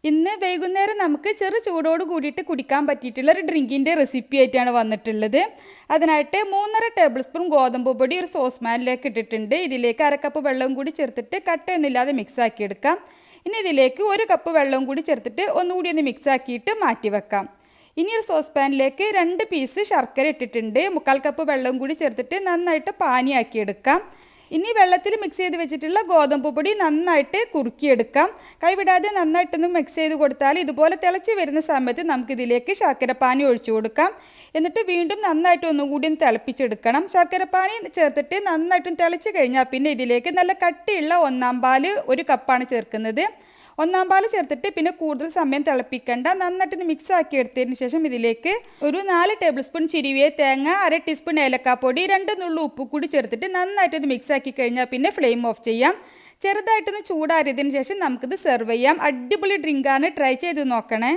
ഇന്ന് വൈകുന്നേരം നമുക്ക് ചെറു ചൂടോട് കൂടിയിട്ട് കുടിക്കാൻ പറ്റിയിട്ടുള്ള ഒരു ഡ്രിങ്കിൻ്റെ റെസിപ്പി ആയിട്ടാണ് വന്നിട്ടുള്ളത്. അതിനായിട്ട് 3.5 ടേബിൾ സ്പൂൺ ഗോതമ്പ് പൊടി ഒരു സോസ് പാനിലേക്ക് ഇട്ടിട്ടുണ്ട്. ഇതിലേക്ക് 1/2 കപ്പ് വെള്ളവും കൂടി ചേർത്തിട്ട് കട്ടയൊന്നുമില്ലാതെ മിക്സ് ആക്കി എടുക്കാം. ഇനി ഇതിലേക്ക് 1 കപ്പ് വെള്ളവും കൂടി ചേർത്തിട്ട് ഒന്നുകൂടി ഒന്ന് മിക്സ് ആക്കിയിട്ട് മാറ്റി വെക്കാം. ഇനി ഒരു സോസ് പാനിലേക്ക് 2 പീസ് ശർക്കര ഇട്ടിട്ടുണ്ട്. 1/4 കപ്പ് വെള്ളവും കൂടി ചേർത്തിട്ട് നന്നായിട്ട് പാനിയാക്കി എടുക്കാം. ഇനി വെള്ളത്തിൽ മിക്സ് ചെയ്ത് വെച്ചിട്ടുള്ള ഗോതമ്പ് പൊടി നന്നായിട്ട് കുറുക്കിയെടുക്കാം. കൈവിടാതെ നന്നായിട്ടൊന്ന് മിക്സ് ചെയ്ത് കൊടുത്താൽ ഇതുപോലെ തിളച്ച് വരുന്ന സമയത്ത് നമുക്കിതിലേക്ക് ശർക്കരപ്പാനി ഒഴിച്ചു കൊടുക്കാം. എന്നിട്ട് വീണ്ടും നന്നായിട്ട് ഒന്നുകൂടി തിളപ്പിച്ചെടുക്കണം. ശർക്കരപ്പാനി ചേർത്തിട്ട് നന്നായിട്ടും തിളച്ച് കഴിഞ്ഞാൽ പിന്നെ ഇതിലേക്ക് നല്ല കട്ടിയുള്ള 1/4 പാല് 1 കപ്പാണ് ചേർക്കുന്നത്. 1/4 പാല് ചേർത്തിട്ട് പിന്നെ കൂടുതൽ സമയം തിളപ്പിക്കേണ്ട. നന്നായിട്ട് മിക്സ് ആക്കി എടുത്തതിന് ശേഷം ഇതിലേക്ക് ഒരു 4 ടേബിൾ സ്പൂൺ ചിരിവിയ തേങ്ങ, 1/2 ടീസ്പൂൺ ഏലക്കാപ്പൊടി, 2 നുള്ളു ഉപ്പ് കൂടി ചേർത്തിട്ട് നന്നായിട്ടൊന്ന് മിക്സ് ആക്കി കഴിഞ്ഞാൽ പിന്നെ ഫ്ലെയിം ഓഫ് ചെയ്യാം. ചെറുതായിട്ടൊന്ന് ചൂടാറിയതിന് ശേഷം നമുക്കിത് സെർവ് ചെയ്യാം. അടിപൊളി ഡ്രിങ്കാണ്, ട്രൈ ചെയ്ത് നോക്കണേ.